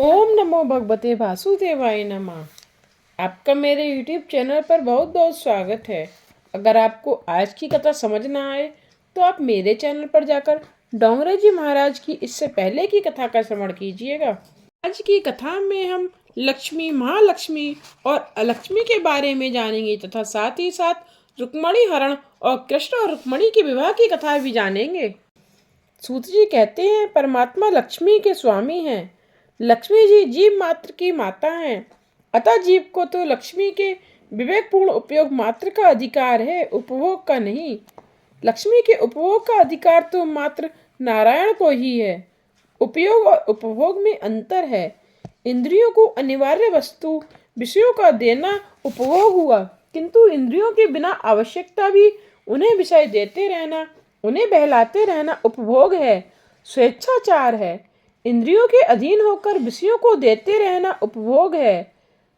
ओम नमो भगवते वासुदेवाय नमः। आपका मेरे YouTube चैनल पर बहुत बहुत स्वागत है। अगर आपको आज की कथा समझ ना आए तो आप मेरे चैनल पर जाकर डोंगरे जी महाराज की इससे पहले की कथा का श्रवण कीजिएगा। आज की कथा में हम लक्ष्मी, महालक्ष्मी और अलक्ष्मी के बारे में जानेंगे तथा साथ ही साथ रुक्मणी हरण और कृष्ण और रुक्मणी के विवाह की कथा भी जानेंगे। सूत जी कहते हैं, परमात्मा लक्ष्मी के स्वामी हैं। लक्ष्मी जी जीव मात्र की माता हैं, अतः जीव को तो लक्ष्मी के विवेकपूर्ण उपयोग मात्र का अधिकार है, उपभोग का नहीं। लक्ष्मी के उपभोग का अधिकार तो मात्र नारायण को ही है। उपयोग और उपभोग में अंतर है। इंद्रियों को अनिवार्य वस्तु विषयों का देना उपभोग हुआ, किंतु इंद्रियों के बिना आवश्यकता भी उन्हें विषय देते रहना, उन्हें बहलाते रहना उपभोग है, स्वेच्छाचार है। इंद्रियों के अधीन होकर विषयों को देते रहना उपभोग है।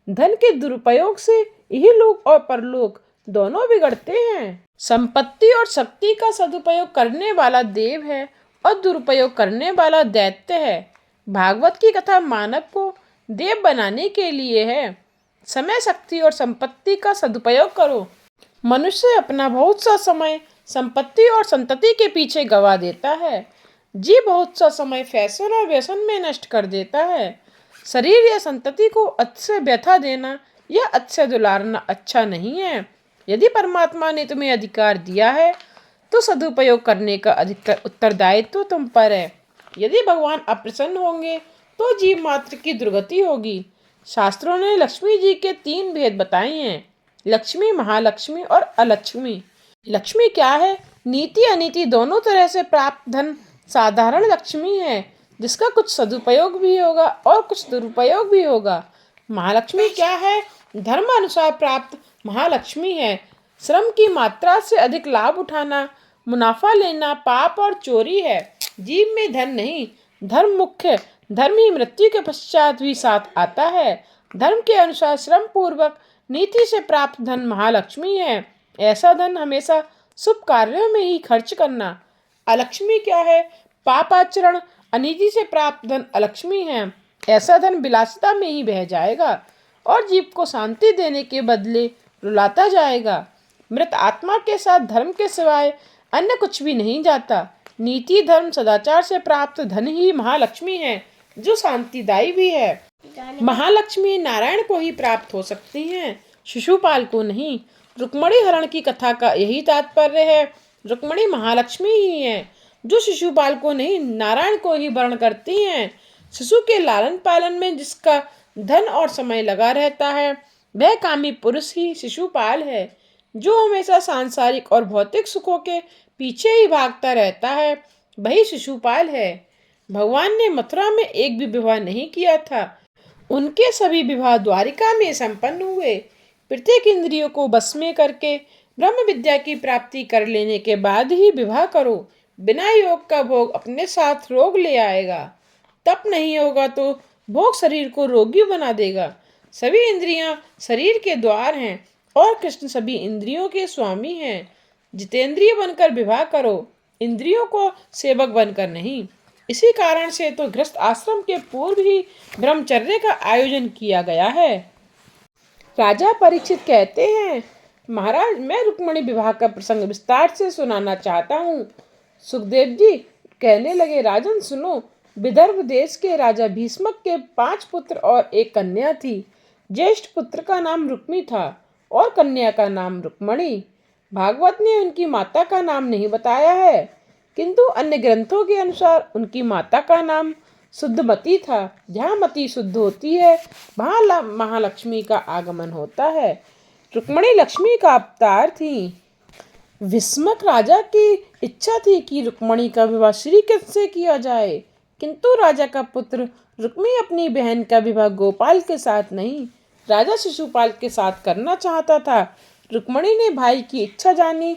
धन के दुरुपयोग से यही लोक और परलोक दोनों बिगड़ते हैं। संपत्ति और शक्ति का सदुपयोग करने वाला देव है और दुरुपयोग करने वाला दैत्य है। भागवत की कथा मानव को देव बनाने के लिए है। समय, शक्ति और संपत्ति का सदुपयोग करो। मनुष्य अपना बहुत सा समय संपत्ति और संतति के पीछे गवा देता है। जी बहुत सा समय फैशन और व्यसन में नष्ट कर देता है। शरीर या संतति को अच्छे व्यथा देना या अच्छे दुलारना अच्छा नहीं है। यदि परमात्मा ने तुम्हें अधिकार दिया है तो सदुपयोग करने का अधिकतर उत्तरदायित्व तुम पर है। यदि भगवान अप्रसन्न होंगे तो जीव मात्र की दुर्गति होगी। शास्त्रों ने लक्ष्मी जी के 3 भेद बताए हैं, लक्ष्मी, महालक्ष्मी और अलक्ष्मी। लक्ष्मी क्या है? नीति अनीति दोनों तरह से प्राप्त धन साधारण लक्ष्मी है, जिसका कुछ सदुपयोग भी होगा और कुछ दुरुपयोग भी होगा। महालक्ष्मी क्या है? धर्म अनुसार प्राप्त महालक्ष्मी है। श्रम की मात्रा से अधिक लाभ उठाना, मुनाफा लेना पाप और चोरी है। जीव में धन नहीं, धर्म मुख्य। धर्म ही मृत्यु के पश्चात भी साथ आता है। धर्म के अनुसार श्रम पूर्वक नीति से प्राप्त धन महालक्ष्मी है। ऐसा धन हमेशा शुभ कार्यों में ही खर्च करना। अलक्ष्मी क्या है? पापाचरण, अनीति से प्राप्त धन अलक्ष्मी है। ऐसा धन विलासिता में ही बह जाएगा और जीव को शांति देने के बदले रुलाता जाएगा। मृत आत्मा के साथ धर्म के सिवाय अन्य कुछ भी नहीं जाता। नीति, धर्म, सदाचार से प्राप्त धन ही महालक्ष्मी है, जो शांतिदायी भी है। महालक्ष्मी नारायण को ही प्राप्त हो सकती हैं, शिशुपाल को नहीं। रुक्मणी हरण की कथा का यही तात्पर्य है। रुक्मणी महालक्ष्मी ही है, जो शिशुपाल को नहीं, नारायण को ही वर्ण करती हैं। शिशु के लालन पालन में जिसका धन और समय लगा रहता है, वह कामी पुरुष ही शिशुपाल है। जो हमेशा सांसारिक और भौतिक सुखों के पीछे ही भागता रहता है, वही शिशुपाल है। भगवान ने मथुरा में एक भी विवाह नहीं किया था। उनके सभी विवाह द्वारिका में संपन्न हुए। प्रत्येक इंद्रियों को बस में करके ब्रह्म विद्या की प्राप्ति कर लेने के बाद ही विवाह करो। बिना योग का भोग अपने साथ रोग ले आएगा। तप नहीं होगा तो भोग शरीर को रोगी बना देगा। सभी इंद्रियां शरीर के द्वार हैं और कृष्ण सभी इंद्रियों के स्वामी हैं। जितेंद्रिय बनकर विवाह करो, इंद्रियों को सेवक बनकर नहीं। इसी कारण से तो गृहस्थ आश्रम के पूर्व ही ब्रह्मचर्य का आयोजन किया गया है। राजा परीक्षित कहते हैं, महाराज, मैं रुक्मणी विवाह का प्रसंग विस्तार से सुनाना चाहता हूँ। सुखदेव जी कहने लगे, राजन सुनो। विदर्भ देश के राजा भीष्मक के 5 पुत्र और एक कन्या थी। ज्येष्ठ पुत्र का नाम रुक्मी था और कन्या का नाम रुक्मणी। भागवत ने उनकी माता का नाम नहीं बताया है, किंतु अन्य ग्रंथों के अनुसार उनकी माता का नाम शुद्धमती था। जहाँ मति शुद्ध होती है, वहाँ महालक्ष्मी का आगमन होता है। रुक्मणी लक्ष्मी का अवतार थी। भीष्मक राजा की इच्छा थी कि रुक्मणी का विवाह श्री कृष्ण से किया जाए, किंतु राजा का पुत्र रुक्मी अपनी बहन का विवाह गोपाल के साथ नहीं, राजा शिशुपाल के साथ करना चाहता था। रुक्मणी ने भाई की इच्छा जानी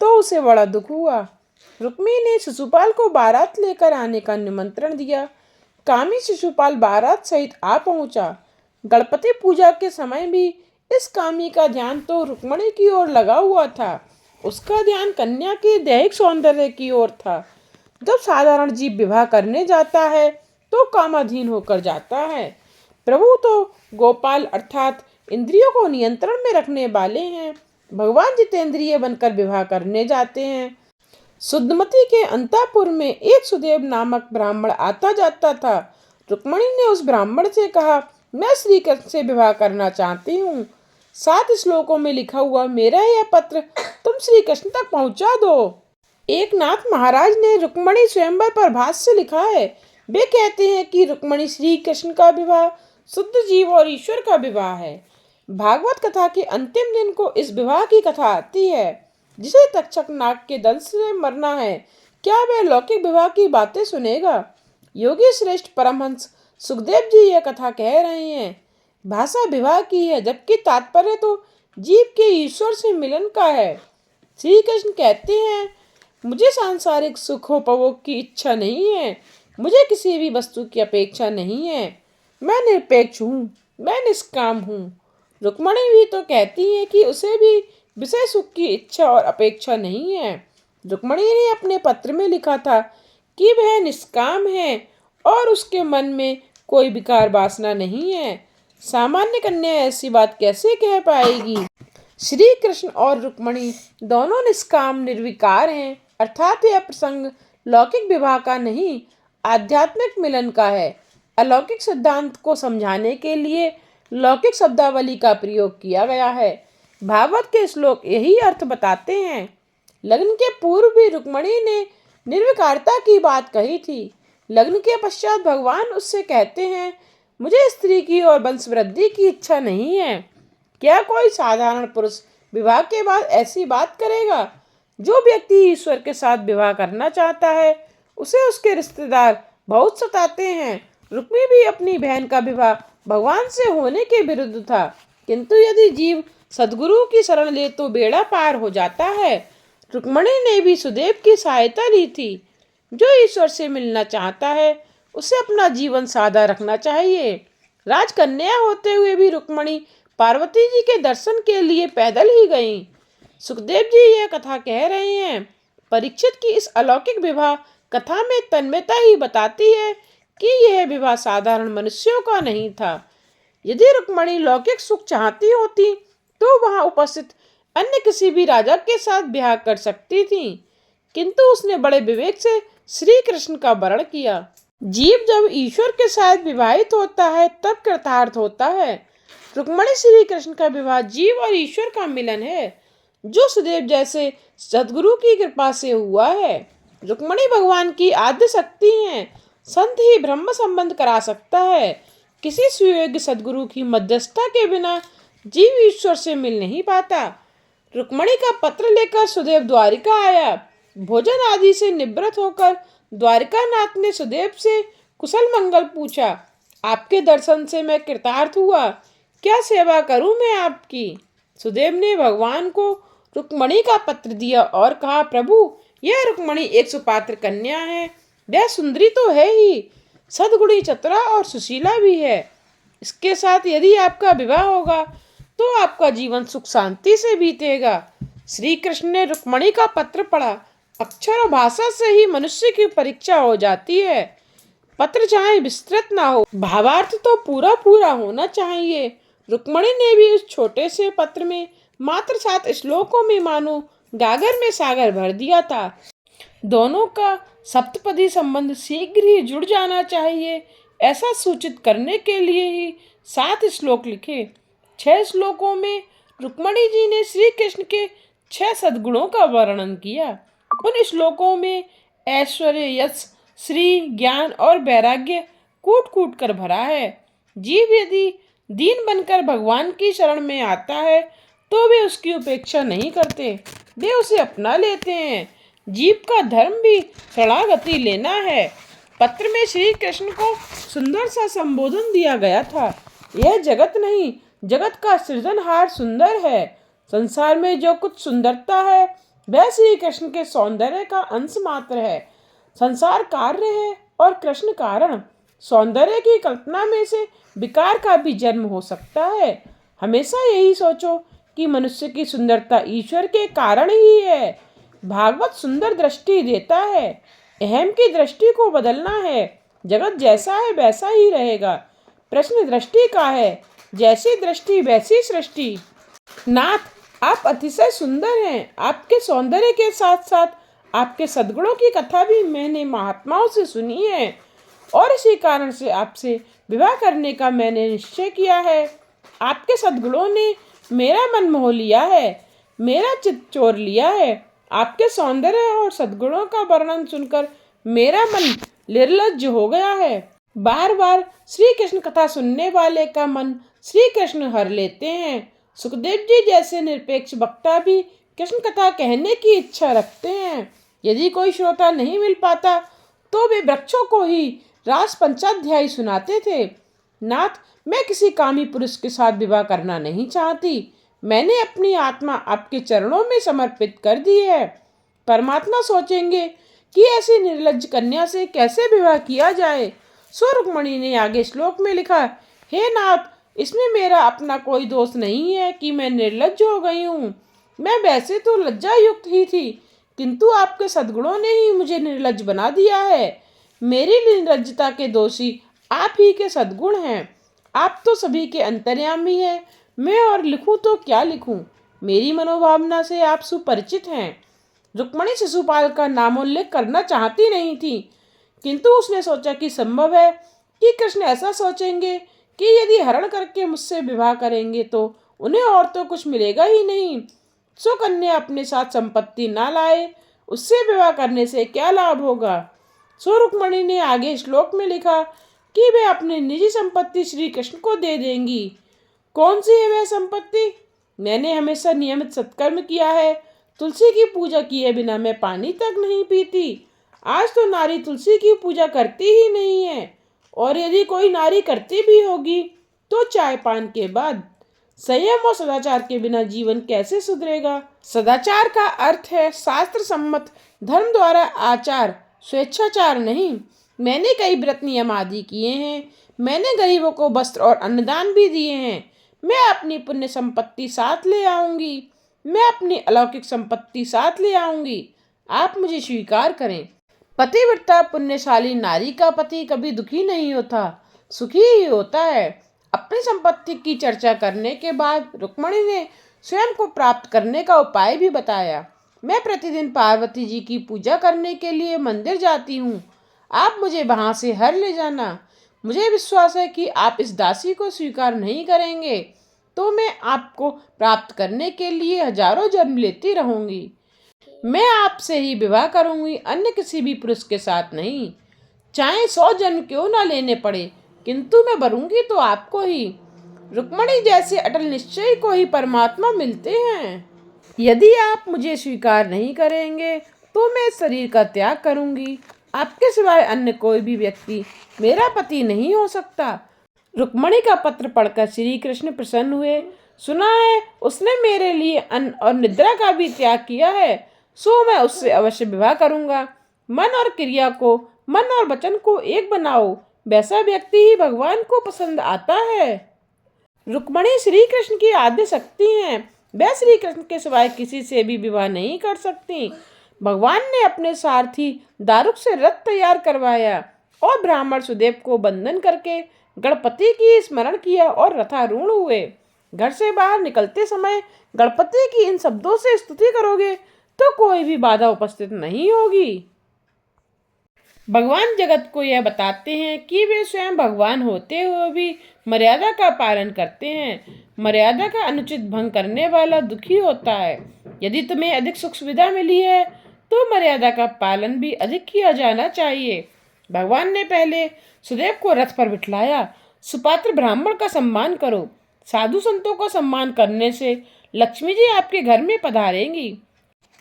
तो उसे बड़ा दुख हुआ। रुक्मी ने शिशुपाल को बारात लेकर आने का निमंत्रण दिया। कामी शिशुपाल बारात सहित आ पहुंचा। गणपति पूजा के समय भी इस कामी का ध्यान तो रुक्मणी की ओर लगा हुआ था। उसका ध्यान कन्या के दैहिक सौंदर्य की ओर था। जब साधारण जीव विवाह करने जाता है तो कामाधीन होकर जाता है। प्रभु तो गोपाल अर्थात इंद्रियों को नियंत्रण में रखने वाले हैं। भगवान जितेंद्रिय बनकर विवाह करने जाते हैं। सुदमती के अंतापुर में एक सुदेव नामक ब्राह्मण आता जाता था। रुक्मणी ने उस ब्राह्मण से कहा, मैं श्री कृष्ण से विवाह करना चाहती हूँ। 7 श्लोकों में लिखा हुआ मेरा यह पत्र तुम श्री कृष्ण तक पहुँचा दो। एक नाथ महाराज ने रुक्मणी स्वयंवर पर भाष्य लिखा है। वे कहते हैं कि रुक्मणी श्री कृष्ण का विवाह शुद्ध जीव और ईश्वर का विवाह है। भागवत कथा के अंतिम दिन को इस विवाह की कथा आती है। जिसे तक्षक नाग के दंश से मरना है, क्या वह लौकिक विवाह की बातें सुनेगा? योगी श्रेष्ठ परमहंस सुखदेव जी यह कथा कह रहे हैं। भाषा विवाह की है, जबकि तात्पर्य तो जीव के ईश्वर से मिलन का है। श्री कृष्ण कहते हैं, मुझे सांसारिक सुखोपभोग की इच्छा नहीं है, मुझे किसी भी वस्तु की अपेक्षा नहीं है, मैं निरपेक्ष हूँ, मैं निष्काम हूँ। रुक्मणी भी तो कहती है कि उसे भी विषय सुख की इच्छा और अपेक्षा नहीं है। रुक्मणी ने अपने पत्र में लिखा था कि वह निष्काम है और उसके मन में कोई विकार वासना नहीं है। सामान्य कन्या ऐसी बात कैसे कह पाएगी? श्री कृष्ण और रुक्मणी दोनों निष्काम निर्विकार हैं, अर्थात यह प्रसंग लौकिक विवाह का नहीं, आध्यात्मिक मिलन का है। अलौकिक सिद्धांत को समझाने के लिए लौकिक शब्दावली का प्रयोग किया गया है। भागवत के श्लोक यही अर्थ बताते हैं। लग्न के पूर्व भी रुक्मणी ने निर्विकारता की बात कही थी। लग्न के पश्चात भगवान उससे कहते हैं, मुझे स्त्री की और वंश वृद्धि की इच्छा नहीं है। क्या कोई साधारण पुरुष विवाह के बाद ऐसी बात करेगा? जो व्यक्ति ईश्वर के साथ विवाह करना चाहता है, उसे उसके रिश्तेदार बहुत सताते हैं। रुक्मी भी अपनी बहन का विवाह भगवान से होने के विरुद्ध था, किंतु यदि जीव सद्गुरु की शरण ले तो बेड़ा पार हो जाता है। रुक्मणी ने भी सुदेव की सहायता ली थी। जो ईश्वर से मिलना चाहता है, उसे अपना जीवन सादा रखना चाहिए। राजकन्या होते हुए भी रुक्मणी पार्वती जी के दर्शन के लिए पैदल ही गईं। सुखदेव जी यह कथा कह रहे हैं। परीक्षित की इस अलौकिक विवाह कथा में तन्मयता ही बताती है कि यह विवाह साधारण मनुष्यों का नहीं था। यदि रुक्मणी लौकिक सुख चाहती होती तो वहां उपस्थित अन्य किसी भी राजा के साथ ब्याह कर सकती थी, किंतु उसने बड़े विवेक से श्री कृष्ण का वर्ण किया। जीव जब ईश्वर के साथ विवाहित होता है तब कृतार्थ होता है। रुक्मणी श्री कृष्ण का विवाह जीव और ईश्वर का मिलन है, जो सुदेव जैसे सद्गुरु की कृपा से हुआ है। रुक्मणी भगवान की आद्य शक्ति हैं। संत ही ब्रह्म संबंध करा सकता है। किसी सुयोग्य सद्गुरु की मध्यस्थता के बिना जीव ईश्वर से मिल नहीं पाता। रुक्मणी का पत्र लेकर सुदेव द्वारिका आया। भोजन आदि से निवृत्त होकर द्वारिकानाथ ने सुदेव से कुशल मंगल पूछा। आपके दर्शन से मैं कृतार्थ हुआ, क्या सेवा करूं मैं आपकी? सुदेव ने भगवान को रुक्मणी का पत्र दिया और कहा, प्रभु, यह रुक्मणी एक सुपात्र कन्या है। वह सुंदरी तो है ही, सद्गुणी, चतुरा और सुशीला भी है। इसके साथ यदि आपका विवाह होगा तो आपका जीवन सुख शांति से बीतेगा। श्री कृष्ण ने रुक्मणी का पत्र पढ़ा। अक्षर और भाषा से ही मनुष्य की परीक्षा हो जाती है। पत्र चाहे विस्तृत ना हो, भावार्थ तो पूरा पूरा होना चाहिए। रुक्मणी ने भी उस छोटे से पत्र में मात्र 7 श्लोकों में मानो गागर में सागर भर दिया था। दोनों का सप्तपदी संबंध शीघ्र ही जुड़ जाना चाहिए, ऐसा सूचित करने के लिए ही 7 श्लोक लिखे। 6 श्लोकों में रुक्मणी जी ने श्री कृष्ण के 6 सद्गुणों का वर्णन किया। उन श्लोकों में ऐश्वर्य, यश, श्री, ज्ञान और वैराग्य कूट कूट कर भरा है। जीव यदि दीन बनकर भगवान की शरण में आता है तो वे उसकी उपेक्षा नहीं करते, वे उसे अपना लेते हैं। जीव का धर्म भी शरणागति लेना है। पत्र में श्री कृष्ण को सुंदर सा संबोधन दिया गया था। यह जगत नहीं, जगत का सृजनहार सुंदर है। संसार में जो कुछ सुंदरता है वह श्री कृष्ण के सौंदर्य का अंश मात्र है। संसार कार्य है और कृष्ण कारण। सौंदर्य की कल्पना में से विकार का भी जन्म हो सकता है। हमेशा यही सोचो कि मनुष्य की सुंदरता ईश्वर के कारण ही है। भागवत सुंदर दृष्टि देता है। अहम की दृष्टि को बदलना है। जगत जैसा है वैसा ही रहेगा। प्रश्न दृष्टि का है, जैसी दृष्टि वैसी सृष्टि। नाथ, आप अतिशय सुंदर हैं। आपके सौंदर्य के साथ साथ आपके सद्गुणों की कथा भी मैंने महात्माओं से सुनी है और इसी कारण से आपसे विवाह करने का मैंने निश्चय किया है। आपके सद्गुणों ने मेरा मन मोह लिया है, मेरा चित्त चोर लिया है। आपके सौंदर्य और सद्गुणों का वर्णन सुनकर मेरा मन निर्लज्ज हो गया है। बार बार श्री कृष्ण कथा सुनने वाले का मन श्री कृष्ण हर लेते हैं। सुखदेव जी जैसे निरपेक्ष वक्ता भी कृष्ण कथा कहने की इच्छा रखते हैं। यदि कोई श्रोता नहीं मिल पाता तो वे वृक्षों को ही रास पंचाध्यायी सुनाते थे। नाथ, मैं किसी कामी पुरुष के साथ विवाह करना नहीं चाहती। मैंने अपनी आत्मा आपके चरणों में समर्पित कर दी है। परमात्मा सोचेंगे कि ऐसी निर्लज्ज कन्या से कैसे विवाह किया जाए। सो रुक्मणी ने आगे श्लोक में लिखा, हे नाथ, इसमें मेरा अपना कोई दोष नहीं है कि मैं निर्लज्ज हो गई हूँ। मैं वैसे तो लज्जा युक्त ही थी, किंतु आपके सद्गुणों ने ही मुझे निर्लज्ज बना दिया है। मेरी निर्लज्जता के दोषी आप ही के सद्गुण हैं। आप तो सभी के अंतर्यामी हैं। मैं और लिखूं तो क्या लिखूं, मेरी मनोभावना से आप सुपरिचित हैं। रुक्मणी शिशुपाल का नामोल्लेख करना चाहती नहीं थी, किंतु उसने सोचा कि संभव है कि कृष्ण ऐसा सोचेंगे कि यदि हरण करके मुझसे विवाह करेंगे तो उन्हें और तो कुछ मिलेगा ही नहीं। सो कन्या अपने साथ संपत्ति ना लाए, उससे विवाह करने से क्या लाभ होगा। सो रुक्मणी ने आगे श्लोक में लिखा कि वे अपनी निजी संपत्ति श्री कृष्ण को दे देंगी। कौन सी है वह संपत्ति? मैंने हमेशा नियमित सत्कर्म किया है। तुलसी की पूजा किए बिना मैं पानी तक नहीं पीती। आज तो नारी तुलसी की पूजा करती ही नहीं है, और यदि कोई नारी करती भी होगी तो चाय पान के बाद। संयम और सदाचार के बिना जीवन कैसे सुधरेगा। सदाचार का अर्थ है शास्त्र सम्मत धर्म द्वारा आचार, स्वेच्छाचार नहीं। मैंने कई व्रत नियम आदि किए हैं। मैंने गरीबों को वस्त्र और अन्नदान भी दिए हैं। मैं अपनी पुण्य संपत्ति साथ ले आऊंगी। मैं अपनी अलौकिक संपत्ति साथ ले आऊंगी। आप मुझे स्वीकार करें। पतिव्रता पुण्यशाली नारी का पति कभी दुखी नहीं होता, सुखी ही होता है। अपनी संपत्ति की चर्चा करने के बाद रुक्मणी ने स्वयं को प्राप्त करने का उपाय भी बताया। मैं प्रतिदिन पार्वती जी की पूजा करने के लिए मंदिर जाती हूँ। आप मुझे वहाँ से हर ले जाना। मुझे विश्वास है कि आप इस दासी को स्वीकार नहीं करेंगे तो मैं आपको प्राप्त करने के लिए हजारों जन्म लेती रहूंगी। मैं आपसे ही विवाह करूंगी, अन्य किसी भी पुरुष के साथ नहीं। चाहे 100 जन्म क्यों ना लेने पड़े, किंतु मैं वरूंगी तो आपको ही। रुक्मणी जैसे अटल निश्चय को ही परमात्मा मिलते हैं। यदि आप मुझे स्वीकार नहीं करेंगे तो मैं शरीर का त्याग करूंगी। आपके सिवाय अन्य कोई भी व्यक्ति मेरा पति नहीं हो सकता। रुक्मणी का पत्र पढ़कर श्री कृष्ण प्रसन्न हुए। सुना है उसने मेरे लिए अन्न और निद्रा का भी त्याग किया है, सो मैं उससे अवश्य विवाह करूंगा। मन और क्रिया को, मन और वचन को एक बनाओ, वैसा व्यक्ति ही भगवान को पसंद आता है। रुक्मणी श्री कृष्ण की आद्य शक्ति हैं। वह श्री कृष्ण के सिवाय किसी से भी विवाह नहीं कर सकती। भगवान ने अपने सारथी दारुक से रथ तैयार करवाया और ब्राह्मण सुदेव को बंधन करके गणपति की स्मरण किया और रथारूढ़ हुए। घर से बाहर निकलते समय गणपति की इन शब्दों से स्तुति करोगे तो कोई भी बाधा उपस्थित नहीं होगी। भगवान जगत को यह बताते हैं कि वे स्वयं भगवान होते हुए भी मर्यादा का पालन करते हैं। मर्यादा का अनुचित भंग करने वाला दुखी होता है। यदि तुम्हें अधिक सुख सुविधा मिली है तो मर्यादा का पालन भी अधिक किया जाना चाहिए। भगवान ने पहले सुदेव को रथ पर बिठलाया। सुपात्र ब्राह्मण का सम्मान करो। साधु संतों का सम्मान करने से लक्ष्मी जी आपके घर में पधारेंगी।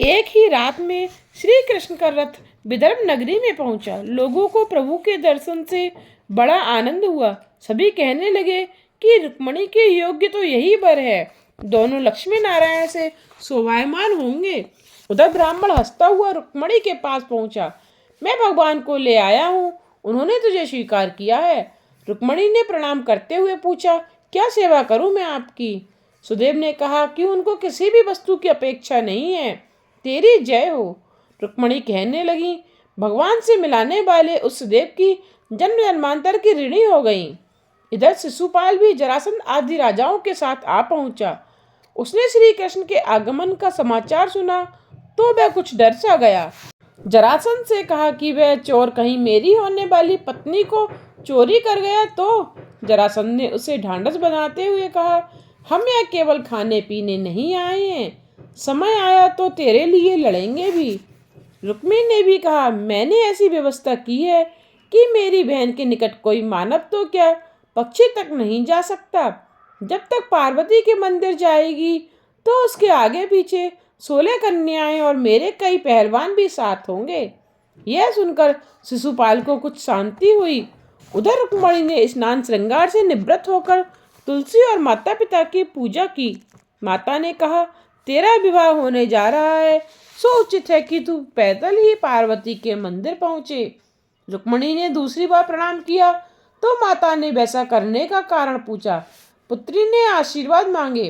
एक ही रात में श्री कृष्ण का रथ विदर्भ नगरी में पहुंचा। लोगों को प्रभु के दर्शन से बड़ा आनंद हुआ। सभी कहने लगे कि रुक्मणी के योग्य तो यही वर है, दोनों लक्ष्मी नारायण से शोभायमान होंगे। उधर ब्राह्मण हंसता हुआ रुक्मणी के पास पहुंचा। मैं भगवान को ले आया हूँ, उन्होंने तुझे स्वीकार किया है। रुक्मणी ने प्रणाम करते हुए पूछा, क्या सेवा करूं मैं आपकी। सुदेव ने कहा कि उनको किसी भी वस्तु की अपेक्षा नहीं है, तेरी जय हो। रुक्मणी कहने लगी, भगवान से मिलाने वाले उस सुदेव की जन्म जन्मांतर की ऋणी हो गईं। इधर शिशुपाल भी जरासंध आदि राजाओं के साथ आ पहुंचा। उसने श्री कृष्ण के आगमन का समाचार सुना तो वह कुछ डर सा गया। जरासंध से कहा कि वह चोर कहीं मेरी होने वाली पत्नी को चोरी कर गया तो। जरासंध ने उसे ढांढस बनाते हुए कहा, हम यहाँ केवल खाने पीने नहीं आए हैं, समय आया तो तेरे लिए लड़ेंगे भी। रुक्मिणी ने भी कहा, मैंने ऐसी व्यवस्था की है कि मेरी बहन के निकट कोई मानव तो क्या पक्षी तक नहीं जा सकता। जब तक पार्वती के मंदिर जाएगी तो उसके आगे पीछे 16 कन्याएं और मेरे कई पहलवान भी साथ होंगे। यह सुनकर शिशुपाल को कुछ शांति हुई। उधर रुक्मिणी ने स्नान श्रृंगार से निवृत्त होकर तुलसी और माता पिता की पूजा की। माता ने कहा, तेरा विवाह होने जा रहा है, सो उचित है कि तू पैदल ही पार्वती के मंदिर पहुंचे। रुक्मिणी ने दूसरी बार प्रणाम किया तो माता ने वैसा करने का कारण पूछा। पुत्री ने आशीर्वाद मांगे।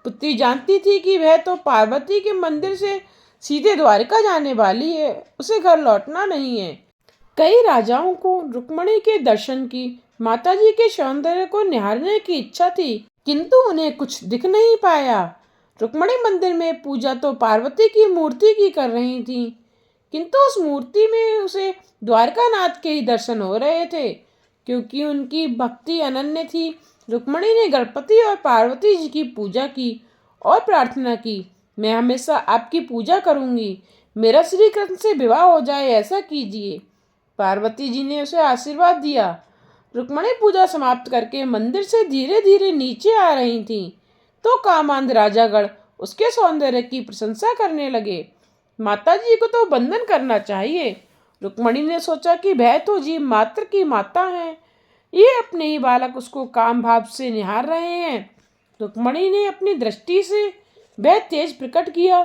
पुत्री जानती थी कि वह तो पार्वती के मंदिर से सीधे द्वारिका जाने वाली है, उसे घर लौटना नहीं है। कई राजाओं को रुक्मिणी के दर्शन की, माताजी के सौंदर्य को निहारने की इच्छा थी, किंतु उन्हें कुछ दिख नहीं पाया। रुक्मिणी मंदिर में पूजा तो पार्वती की मूर्ति की कर रही थी, किंतु उस मूर्ति में उसे द्वारकानाथ के ही दर्शन हो रहे थे। क्योंकि उनकी भक्ति अनन्य थी, रुक्मिणी ने गणपति और पार्वती जी की पूजा की और प्रार्थना की, मैं हमेशा आपकी पूजा करूंगी, मेरा श्री कृष्ण से विवाह हो जाए ऐसा कीजिए। पार्वती जी ने उसे आशीर्वाद दिया। रुक्मिणी पूजा समाप्त करके मंदिर से धीरे धीरे नीचे आ रही थी तो कामांध राजागण उसके सौंदर्य की प्रशंसा करने लगे। माता जी को तो बंधन करना चाहिए। रुक्मिणी ने सोचा कि वह तो जीव मात्र की माता हैं, ये अपने ही बालक उसको काम भाव से निहार रहे हैं। रुक्मिणी ने अपनी दृष्टि से वह तेज प्रकट किया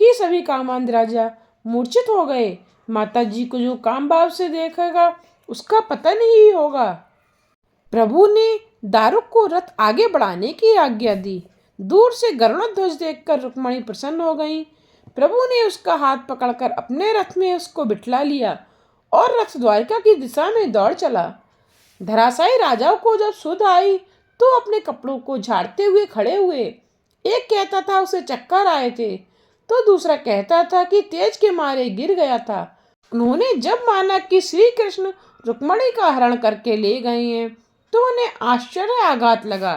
कि सभी कामांध राजा मूर्छित हो गए। माता जी को जो काम भाव से देखेगा उसका पता नहीं होगा। प्रभु ने दारुक को रथ आगे बढ़ाने की आज्ञा दी। दूर से गरुड़ध्वज देखकर रुक्मिणी प्रसन्न हो गई। प्रभु ने उसका हाथ पकड़कर अपने रथ में उसको बिठला लिया और रथ द्वारिका की दिशा में दौड़ चला। धराशायी राजाओं को जब सुध आई तो अपने कपड़ों को झाड़ते हुए खड़े हुए। एक कहता था उसे चक्कर आए थे तो दूसरा कहता था कि तेज के मारे गिर गया था। उन्होंने जब माना कि श्री कृष्ण रुक्मिणी का हरण करके ले गए हैं तो उन्हें आश्चर्य आघात लगा।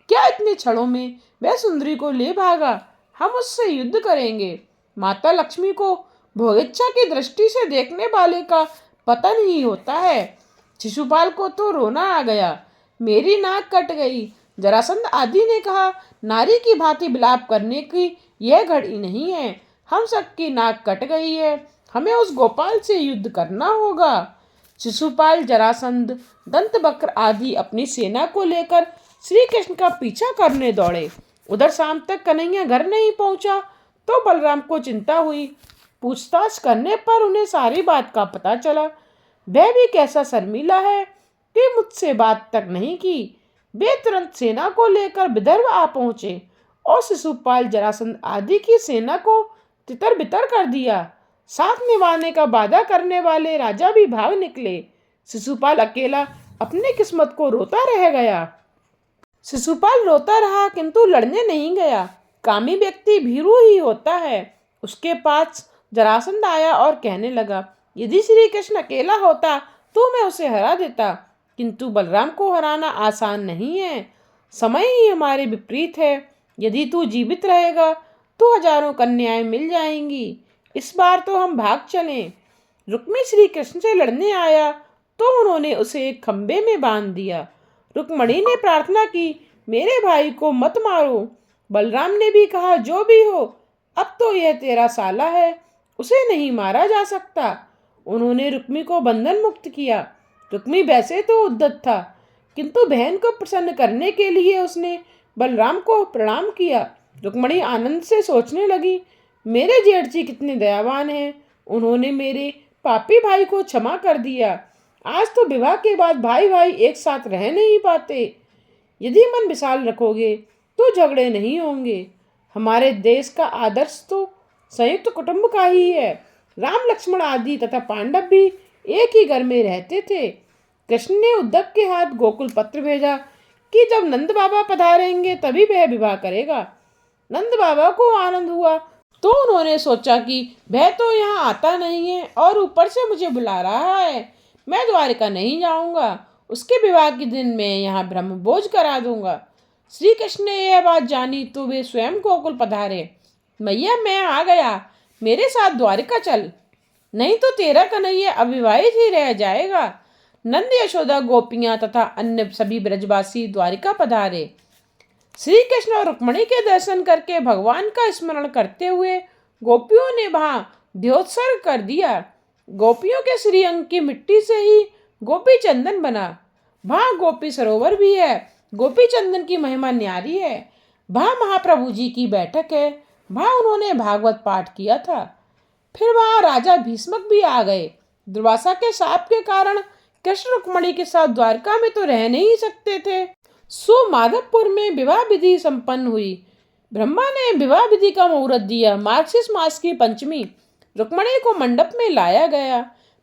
क्या इतने क्षणों में वह सुंदरी को ले भागा, हम उससे युद्ध करेंगे। माता लक्ष्मी को भोगेच्छा की दृष्टि से देखने वाले का पता नहीं होता है। शिशुपाल को तो रोना आ गया, मेरी नाक कट गई। जरासंध आदि ने कहा, नारी की भांति विलाप करने की यह घड़ी नहीं है, हम सबकी नाक कट गई है, हमें उस गोपाल से युद्ध करना होगा। शिशुपाल, जरासंध, दंतवक्र आदि अपनी सेना को लेकर श्री कृष्ण का पीछा करने दौड़े। उधर शाम तक कन्हैया घर नहीं पहुंचा तो बलराम को चिंता हुई। पूछताछ करने पर उन्हें सारी बात का पता चला। वह भी कैसा शर्मीला है कि मुझसे बात तक नहीं की। वे तुरंत सेना को लेकर विदर्भ आ पहुंचे और शिशुपाल, जरासंध आदि की सेना को तितर बितर कर दिया। साथ निभाने का वादा करने वाले राजा भी भाग निकले। शिशुपाल अकेला अपनी किस्मत को रोता रह गया। शिशुपाल रोता रहा किंतु लड़ने नहीं गया। कामी व्यक्ति भीरू ही होता है। उसके पास जरासंध आया और कहने लगा, यदि श्री कृष्ण अकेला होता तो मैं उसे हरा देता, किंतु बलराम को हराना आसान नहीं है। समय ही हमारे विपरीत है। यदि तू जीवित रहेगा तो हजारों कन्याएं मिल जाएंगी। इस बार तो हम भाग चलें। रुक्मिणी श्री कृष्ण से लड़ने आया तो उन्होंने उसे एक खंबे में बांध दिया। रुक्मिणी ने प्रार्थना की, मेरे भाई को मत मारो। बलराम ने भी कहा, जो भी हो, अब तो यह तेरा साला है, उसे नहीं मारा जा सकता। उन्होंने रुक्मिणी को बंधन मुक्त किया। रुक्मिणी वैसे तो उद्धत था, किंतु बहन को प्रसन्न करने के लिए उसने बलराम को प्रणाम किया। रुक्मिणी आनंद से सोचने लगी, मेरे जेठ जी कितने दयावान हैं, उन्होंने मेरे पापी भाई को क्षमा कर दिया। आज तो विवाह के बाद भाई भाई एक साथ रह नहीं पाते। यदि मन विशाल रखोगे तो झगड़े नहीं होंगे। हमारे देश का आदर्श तो संयुक्त कुटुंब का ही है। राम, लक्ष्मण आदि तथा पांडव भी एक ही घर में रहते थे। कृष्ण ने उद्धव के हाथ गोकुल पत्र भेजा कि जब नंद बाबा पधारेंगे तभी वह विवाह करेगा। नंद बाबा को आनंद हुआ तो उन्होंने सोचा कि वह तो यहाँ आता नहीं है और ऊपर से मुझे बुला रहा है, मैं द्वारिका नहीं जाऊंगा। उसके विवाह के दिन मैं यहाँ ब्रह्म भोज करा दूंगा। श्री कृष्ण ने यह बात जानी तो वे स्वयं गोकुल पधारे। मैया, मैं आ गया, मेरे साथ द्वारिका चल, नहीं तो तेरा कन्हैया अविवाहित ही रह जाएगा। नंद, यशोदा, गोपियां तथा अन्य सभी ब्रजवासी द्वारिका पधारे। श्री कृष्ण और रुक्मणी के दर्शन करके भगवान का स्मरण करते हुए गोपियों ने वहां द्योत्सर्ग कर दिया। गोपियों के श्री अंग की मिट्टी से ही गोपी चंदन बना। वहां गोपी सरोवर भी है। गोपी चंदन की महिमा न्यारी है। वहां महाप्रभु जी की बैठक है। वहां उन्होंने भागवत पाठ किया था। फिर वहां राजा भीष्मक भी आ गए। दुर्वासा के शाप के कारण कृष्ण रुक्मणी के साथ द्वारका में तो रह नहीं सकते थे, सो माधवपुर में विवाह विधि संपन्न हुई। ब्रह्मा ने विवाह विधि का मुहूर्त दिया। मार्गशीर्ष मास की पंचमी रुक्मणी को मंडप में लाया गया।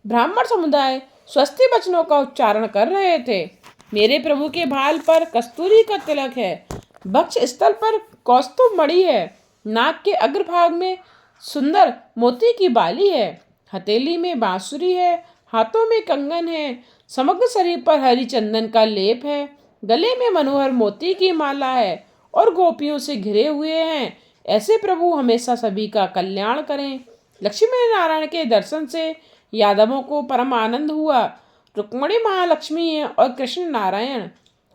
ब्राह्मण समुदाय स्वस्ति वचनों का उच्चारण कर रहे थे। मेरे प्रभु के भाल पर कस्तूरी का तिलक है, वक्ष स्थल पर कौस्तुभ मणि है, नाक के अग्रभाग में सुंदर मोती की बाली है, हथेली में बांसुरी है, हाथों में कंगन है, समग्र शरीर पर हरी चंदन का लेप है, गले में मनोहर मोती की माला है और गोपियों से घिरे हुए हैं। ऐसे प्रभु हमेशा सभी का कल्याण करें। लक्ष्मी नारायण के दर्शन से यादवों को परम आनंद हुआ। रुक्मणी महालक्ष्मी है और कृष्ण नारायण।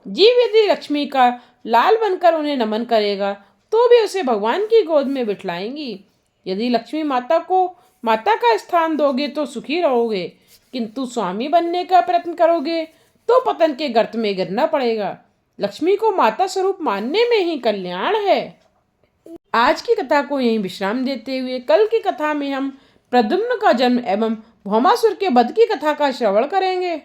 जीव यदि लक्ष्मी का लाल बनकर उन्हें नमन करेगा तो भी उसे भगवान की गोद में बिठलाएंगी। यदि लक्ष्मी माता को माता का स्थान दोगे तो सुखी रहोगे, किंतु स्वामी बनने का प्रयत्न करोगे तो पतन के गर्त में गिरना पड़ेगा। लक्ष्मी को माता स्वरूप मानने में ही कल्याण है। आज की कथा को यहीं विश्राम देते हुए कल की कथा में हम प्रद्युम्न का जन्म एवं भौमासुर के वध की कथा का श्रवण करेंगे।